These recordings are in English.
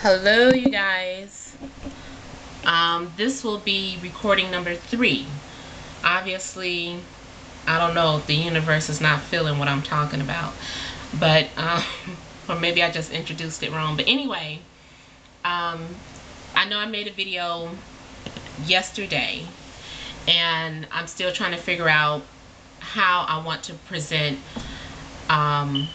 Hello, you guys. This will be recording number 3. Obviously, I don't know if the universe is not feeling what I'm talking about, but or maybe I just introduced it wrong. But anyway, um, I know I made a video yesterday, and I'm still trying to figure out how I want to present um,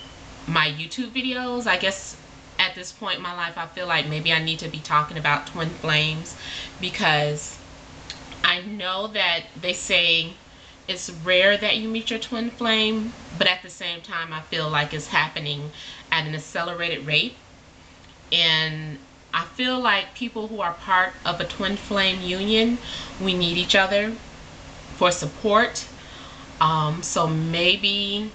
my YouTube videos. I guess at this point in my life, I feel like maybe I need to be talking about twin flames, because I know that they say it's rare that you meet your twin flame, but at the same time, I feel like it's happening at an accelerated rate. And I feel like people who are part of a twin flame union, we need each other for support. So maybe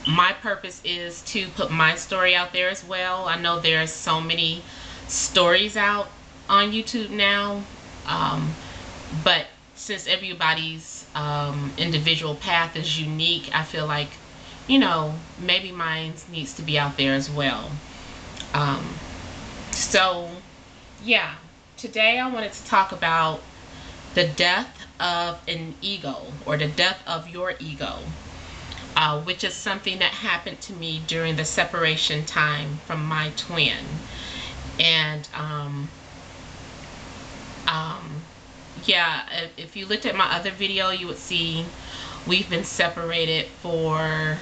my purpose is to put my story out there as well. I know there's so many stories out on YouTube now, but since everybody's individual path is unique, I feel like, maybe mine needs to be out there as well. So yeah, today I wanted to talk about the death of an ego, or the death of your ego. Which is something that happened to me during the separation time from my twin. And yeah, if you looked at my other video, you would see we've been separated for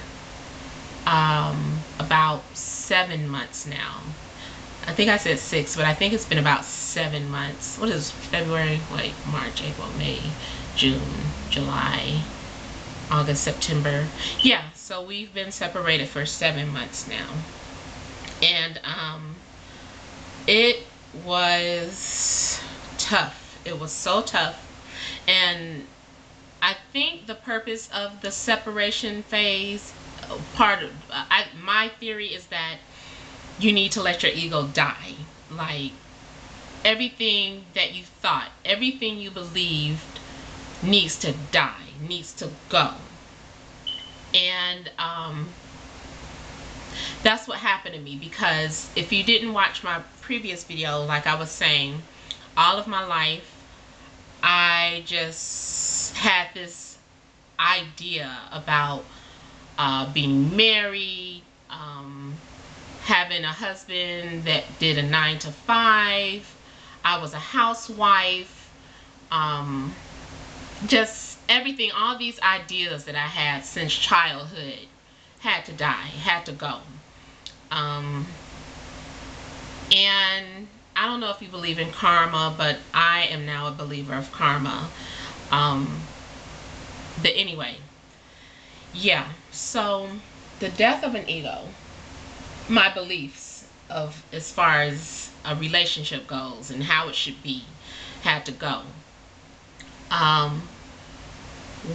about 7 months now. I think I said 6, but I think it's been about 7 months. What is February? Like March, April, May, June, July, August, September. Yeah, so we've been separated for 7 months now. And it was tough. It was so tough. And I think the purpose of the separation phase, my theory is that you need to let your ego die. Like, everything that you thought, everything you believed needs to die, needs to go. And that's what happened to me, because if you didn't watch my previous video, like I was saying, all of my life I just had this idea about being married, having a husband that did a 9 to 5. I was a housewife, just everything, all these ideas that I had since childhood had to die, had to go. And I don't know if you believe in karma, but I am now a believer of karma. But anyway, yeah, so the death of an ego, my beliefs of as far as a relationship goes and how it should be, had to go.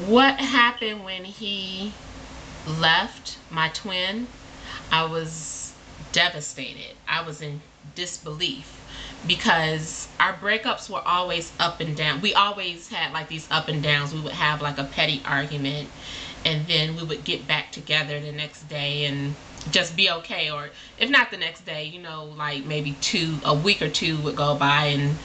What happened when he left, my twin, I was devastated. I was in disbelief, because our breakups were always up and down. We always had like these up and downs. We would have like a petty argument, and then we would get back together the next day and just be okay. Or if not the next day, like maybe a week or two would go by, and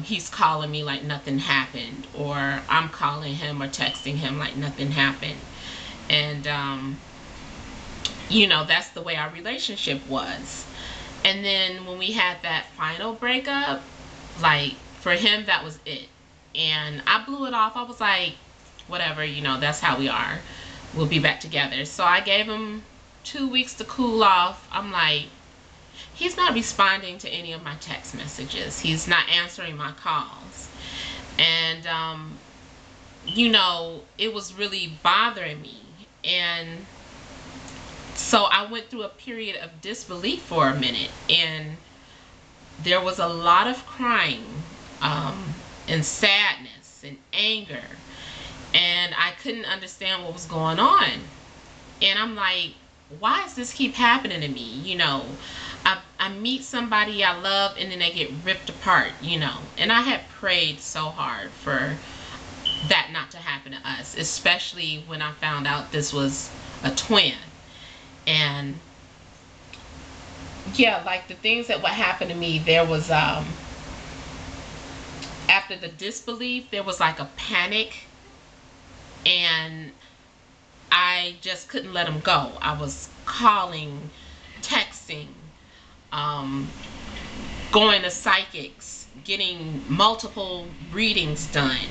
he's calling me like nothing happened, or I'm calling him or texting him like nothing happened. And that's the way our relationship was. And then when we had that final breakup, like, for him, that was it. And I blew it off. I was like, whatever, that's how we are. We'll be back together. So I gave him 2 weeks to cool off. I'm like, he's not responding to any of my text messages. He's not answering my calls. And, it was really bothering me. And so I went through a period of disbelief for a minute, and there was a lot of crying, and sadness and anger, and I couldn't understand what was going on. And I'm like, why does this keep happening to me? I meet somebody I love, and then they get ripped apart, and I had prayed so hard for that not to happen to us, especially when I found out this was a twin. And yeah, like the things that would happen to me, there was after the disbelief, there was like a panic, and I just couldn't let him go. I was calling, texting, um, going to psychics, getting multiple readings done.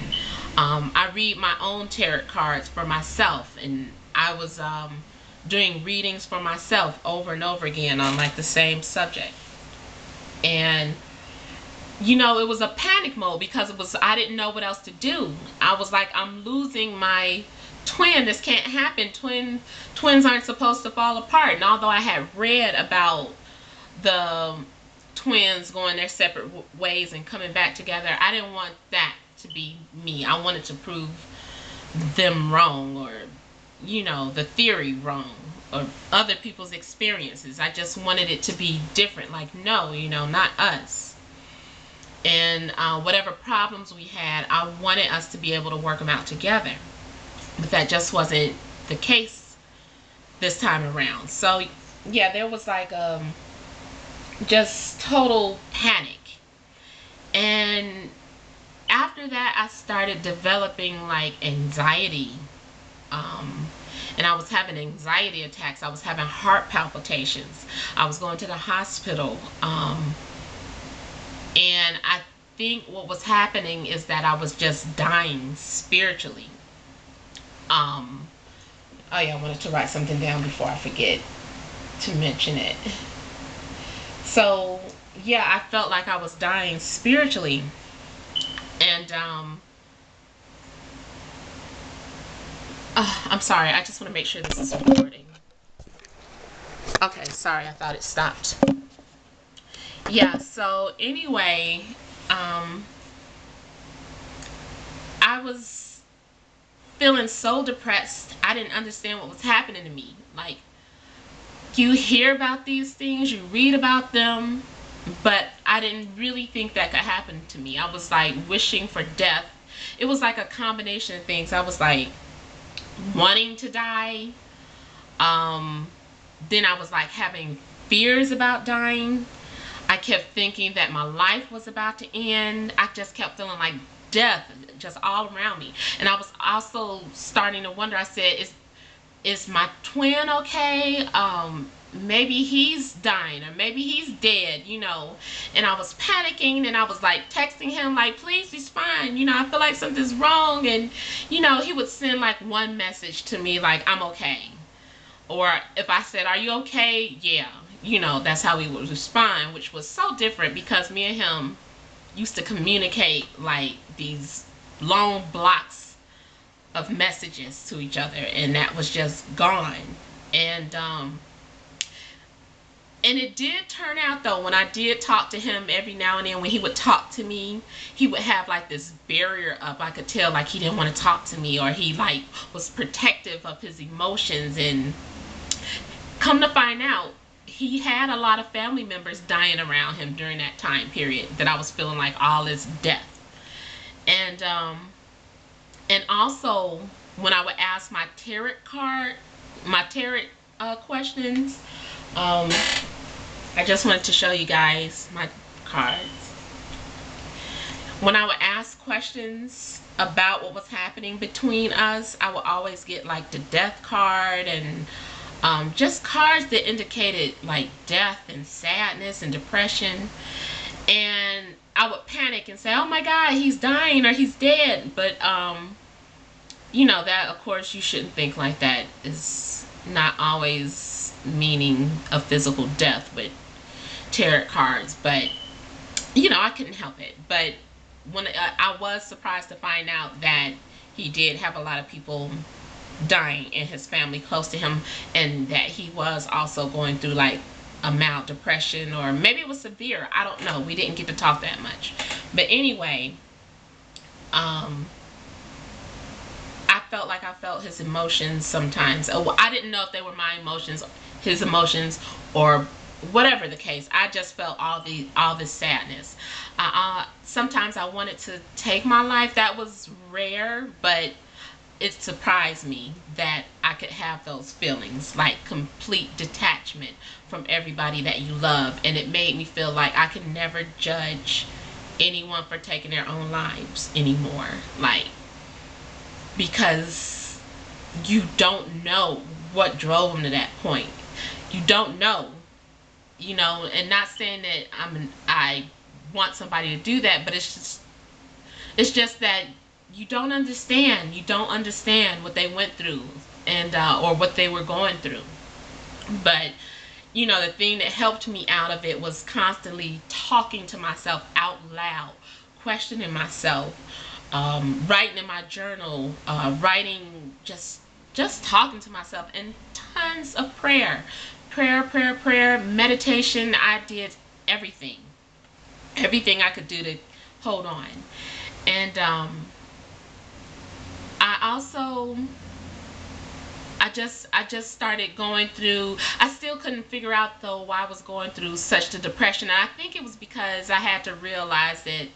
I read my own tarot cards for myself, and I was doing readings for myself over and over again on like the same subject. And you know, it was a panic mode because it was, I didn't know what else to do. I was like, I'm losing my twin. This can't happen. Twins aren't supposed to fall apart. And although I had read about the twins going their separate ways and coming back together, I didn't want that to be me. I wanted to prove them wrong, or you know, the theory wrong, or other people's experiences. I just wanted it to be different. Like, no, you know, not us. And whatever problems we had, I wanted us to be able to work them out together. But that just wasn't the case this time around. So yeah, there was like just total panic. And after that, I started developing like anxiety. And I was having anxiety attacks. I was having heart palpitations. I was going to the hospital. And I think what was happening is that I was just dying spiritually. Oh yeah, I wanted to write something down before I forget to mention it. So yeah, I felt like I was dying spiritually. And I'm sorry, I just want to make sure this is recording. Okay, sorry, I thought it stopped. Yeah, so anyway, I was feeling so depressed. I didn't understand what was happening to me. Like, you hear about these things, you read about them, but I didn't really think that could happen to me. I was like wishing for death. It was like a combination of things. I was like wanting to die. Then I was like having fears about dying. I kept thinking that my life was about to end. I just kept feeling like death just all around me. And I was also starting to wonder, I said, is my twin okay? Maybe he's dying, or maybe he's dead, you know. And I was panicking, and I was like texting him like, please, he's fine, you know, I feel like something's wrong. And you know, he would send like one message to me like, I'm okay. Or if I said, are you okay? Yeah. You know, that's how he would respond, which was so different because me and him used to communicate like these long blocks of messages to each other, and that was just gone. And it did turn out though, when I did talk to him every now and then, when he would talk to me, he would have like this barrier up. I could tell like he didn't want to talk to me, or he like was protective of his emotions. And come to find out, he had a lot of family members dying around him during that time period that I was feeling like all this death. And also when I would ask my tarot questions, I just wanted to show you guys my cards. When I would ask questions about what was happening between us, I would always get like the death card, and just cards that indicated like death and sadness and depression. And I would panic and say, oh my God, he's dying or he's dead. But you know, that of course you shouldn't think like that. Is not always meaning a physical death with tarot cards. But you know, I couldn't help it. But when I was surprised to find out that he did have a lot of people dying in his family close to him, and that he was also going through like a mild depression, or maybe it was severe. I don't know. We didn't get to talk that much. But anyway, I felt like I felt his emotions sometimes. I didn't know if they were my emotions, his emotions, or whatever the case. I just felt all this sadness. Sometimes I wanted to take my life. That was rare, but it surprised me that I could have those feelings, like complete detachment from everybody that you love. And it made me feel like I could never judge anyone for taking their own lives anymore. Like, because you don't know what drove them to that point. You don't know, and not saying that I want somebody to do that, but it's just that you don't understand. You don't understand what they went through, and or what they were going through. But the thing that helped me out of it was constantly talking to myself out loud, questioning myself, writing in my journal, writing, just talking to myself, and tons of prayer, meditation. I did everything I could do to hold on. And I just started going through. I still couldn't figure out though why I was going through such the depression. And I think it was because I had to realize that,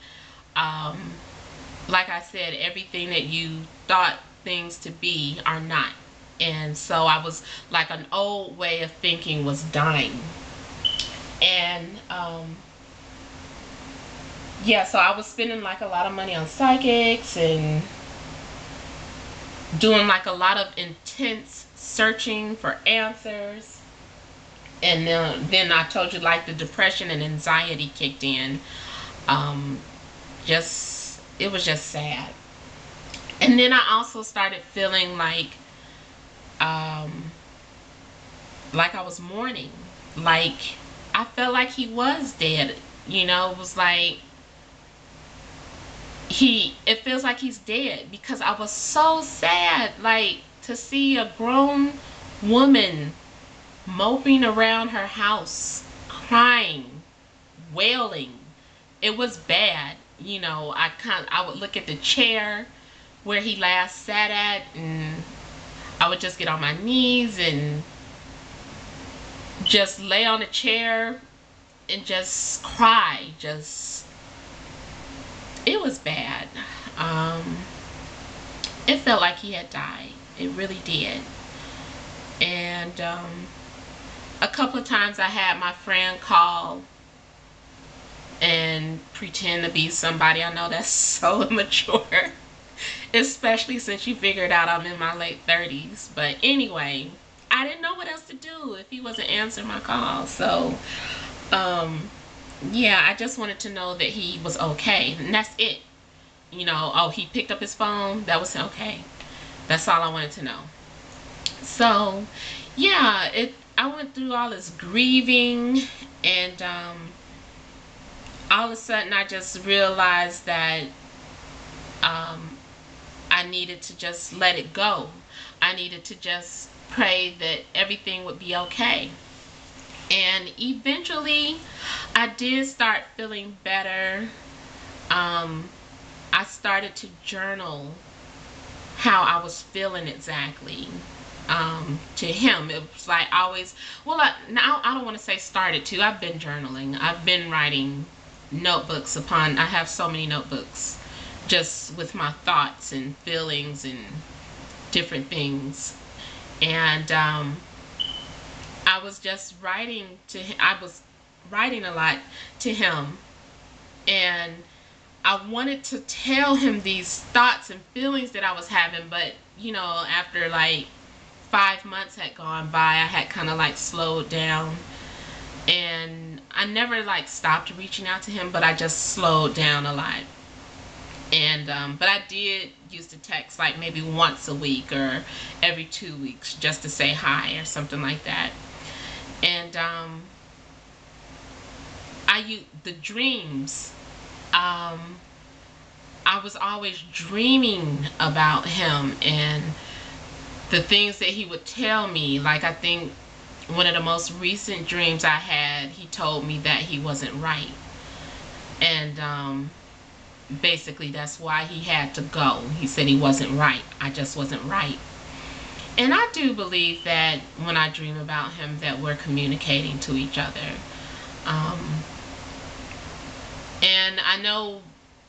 like I said, everything that you thought things to be are not. And so I was like, an old way of thinking was dying. And yeah, so I was spending like a lot of money on psychics and doing like a lot of intense searching for answers. And then I told you, like, the depression and anxiety kicked in. Just It was just sad. And then I also started feeling like I was mourning. Like, I felt like he was dead. It was like it feels like he's dead, because I was so sad, like, to see a grown woman moping around her house, crying, wailing. It was bad. I would look at the chair where he last sat at, and I would just get on my knees and just lay on the chair and just cry. It was bad. It felt like he had died. It really did. And a couple of times I had my friend call and pretend to be somebody. I know that's so immature, especially since you figured out I'm in my late 30s. But anyway, I didn't know what else to do if he wasn't answering my call. So yeah, I just wanted to know that he was okay, and that's it. Oh, he picked up his phone. That was okay. That's all I wanted to know. So yeah, I went through all this grieving, and all of a sudden I just realized that I needed to just let it go. I needed to just pray that everything would be okay. And eventually I did start feeling better. I started to journal how I was feeling exactly. To him, it was like always, well, now I don't want to say started to. I've been journaling. I've been writing notebooks I have so many notebooks just with my thoughts and feelings and different things. And I was just writing to him. I was writing a lot to him, and I wanted to tell him these thoughts and feelings that I was having, but after like 5 months had gone by, I had kind of like slowed down, and I never like stopped reaching out to him, but I just slowed down a lot. And but I did used to text like maybe once a week or every 2 weeks just to say hi or something like that. And the dreams, I was always dreaming about him and the things that he would tell me. Like, I think one of the most recent dreams I had, he told me that he wasn't right. And basically that's why he had to go. He said he wasn't right. I just wasn't right. And I do believe that when I dream about him that we're communicating to each other. And I know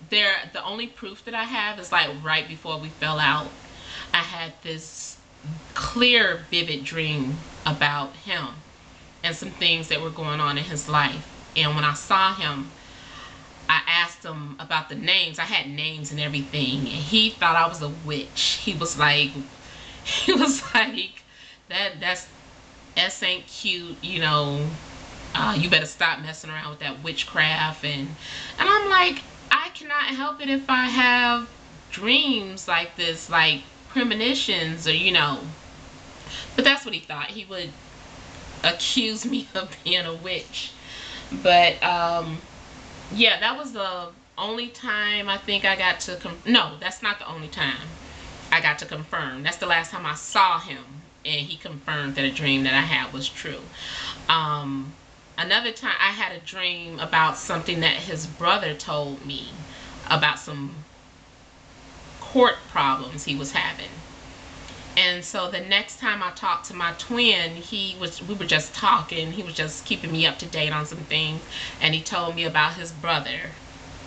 the only proof that I have is like right before we fell out. I had this clear, vivid dream about him and some things that were going on in his life. And when I saw him, I asked him about the names. I had names and everything, and he thought I was a witch. He was like, that's ain't cute, you know. You better stop messing around with that witchcraft. And I'm like, I cannot help it if I have dreams like this, like premonitions, or you know. But that's what he thought. He would accuse me of being a witch. But yeah, that was the only time I think I got to no, that's not the only time I got to confirm. That's the last time I saw him, and he confirmed that a dream that I had was true. Another time I had a dream about something that his brother told me about some court problems he was having. And so the next time I talked to my twin, we were just talking. He was just keeping me up to date on some things, and he told me about his brother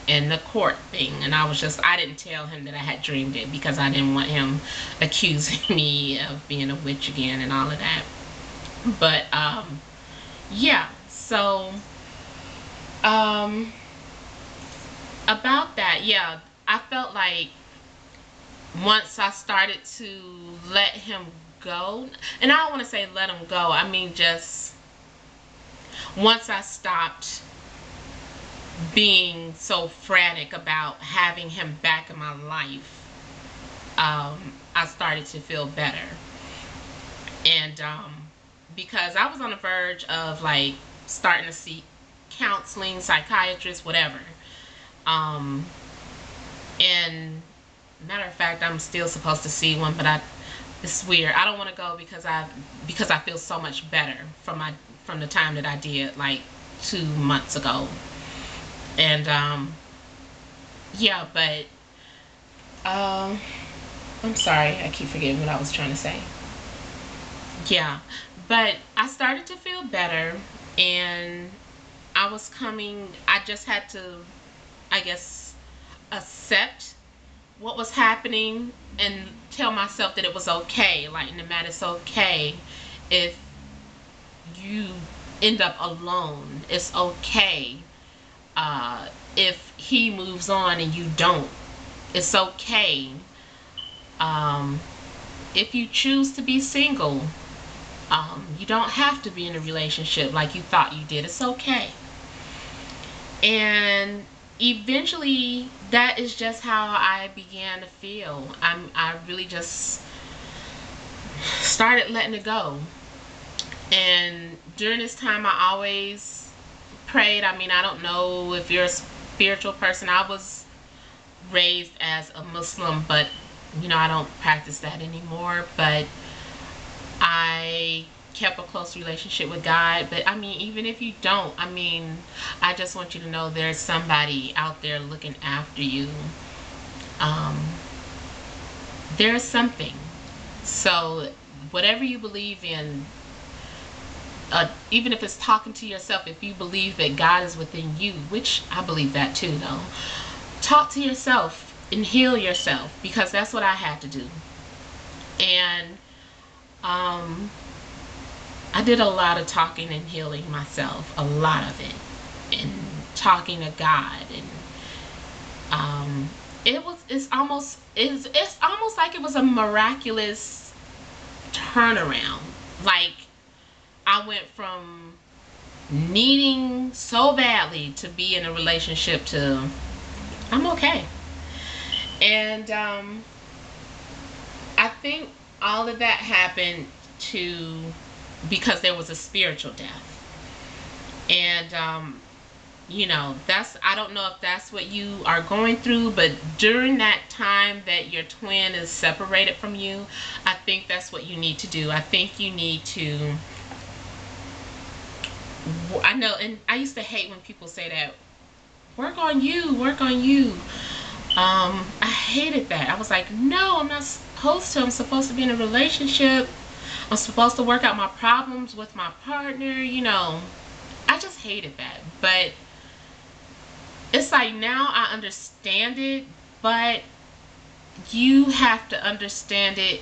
and the court thing. And I didn't tell him that I had dreamed it, because I didn't want him accusing me of being a witch again and all of that. But yeah, so about that, yeah, I felt like once I started to let him go, and I don't want to say let him go, I mean just once I stopped being so frantic about having him back in my life, I started to feel better. And because I was on the verge of like starting to seek counseling, psychiatrist, whatever. And matter of fact, I'm still supposed to see one, but it's weird. I don't want to go because I feel so much better from the time that I did like 2 months ago. And yeah, but I'm sorry, I keep forgetting what I was trying to say. Yeah, but I started to feel better, and I just had to, I guess, accept what was happening and tell myself that it was okay. Like, no matter, it's okay if you end up alone. It's okay if he moves on and you don't. It's okay if you choose to be single. You don't have to be in a relationship like you thought you did. It's okay. And eventually, that is just how I began to feel. I really just started letting it go. And during this time, I always prayed. I mean, I don't know if you're a spiritual person. I was raised as a Muslim, but you know, I don't practice that anymore. But I kept a close relationship with God. But I mean, even if you don't, I mean, I just want you to know there's somebody out there looking after you. There's something. So whatever you believe in, even if it's talking to yourself, if you believe that God is within you, which I believe that too, though, talk to yourself and heal yourself, because that's what I had to do. And I did a lot of talking and healing myself, a lot of it, and talking to God. And it's almost like it was a miraculous turnaround. Like, I went from needing so badly to be in a relationship to I'm okay. And I think all of that happened because there was a spiritual death. And you know, I don't know if that's what you are going through, but during that time that your twin is separated from you, I think that's what you need to do. I think you need to, I know, and I used to hate when people say that, work on you, work on you. I hated that. I was like, no, I'm not supposed to. I'm supposed to be in a relationship. I'm supposed to work out my problems with my partner, you know. I just hated that. But it's like now I understand it, but you have to understand it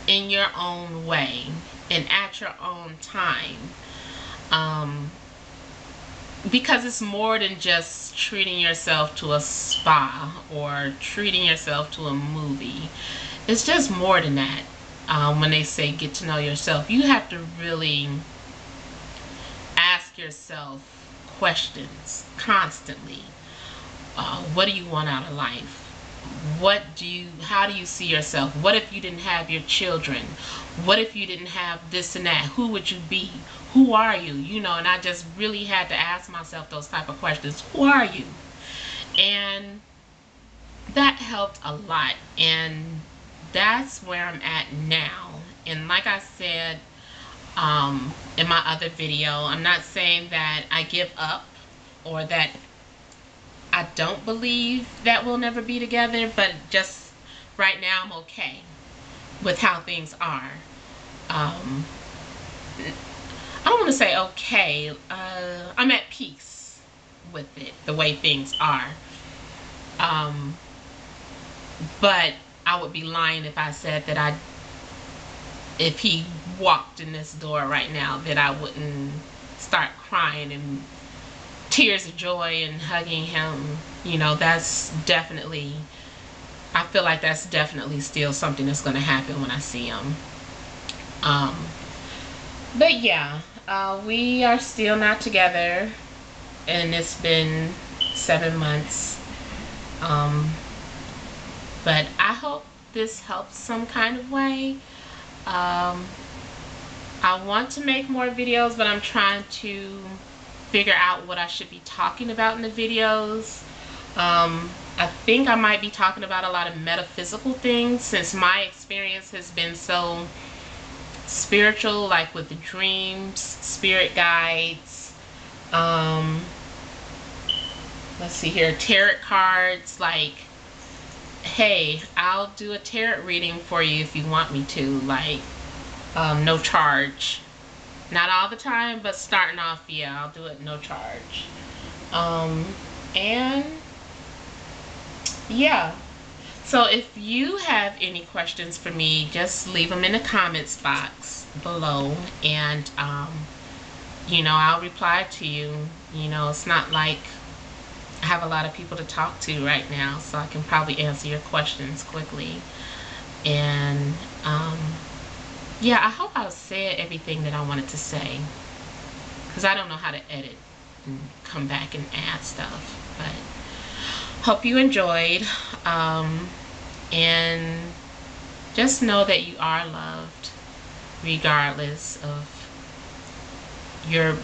in your own way and at your own time. Because it's more than just treating yourself to a spa or treating yourself to a movie. It's just more than that. When they say get to know yourself, you have to really ask yourself questions constantly. What do you want out of life? How do you see yourself? What if you didn't have your children? What if you didn't have this and that? Who would you be? Who are you? You know, and I just really had to ask myself those type of questions. Who are you? And that helped a lot. And that's where I'm at now. And like I said in my other video, I'm not saying that I give up or that I don't believe that we'll never be together, but just right now I'm okay with how things are. I don't want to say okay. I'm at peace with it, the way things are. But I would be lying if I said that if he walked in this door right now, that I wouldn't start crying and tears of joy and hugging him. You know, that's definitely, I feel like that's definitely still something that's going to happen when I see him. But yeah, we are still not together, and it's been 7 months. But I hope this helps some kind of way. I want to make more videos, but I'm trying to figure out what I should be talking about in the videos. I think I might be talking about a lot of metaphysical things, since my experience has been so spiritual, like with the dreams, spirit guides, let's see here, tarot cards. Like, hey, I'll do a tarot reading for you if you want me to, like, no charge. Not all the time, but starting off, yeah, I'll do it no charge. And yeah, so if you have any questions for me, just leave them in the comments box below, and you know, I'll reply to you. You know, it's not like I have a lot of people to talk to right now, so I can probably answer your questions quickly. And yeah, I hope I said everything that I wanted to say, because I don't know how to edit and come back and add stuff. But hope you enjoyed, and just know that you are loved, regardless if you're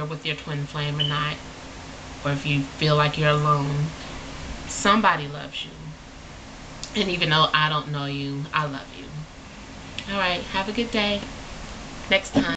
with your twin flame or not, or if you feel like you're alone. Somebody loves you, and even though I don't know you, I love you. All right, have a good day. Next time.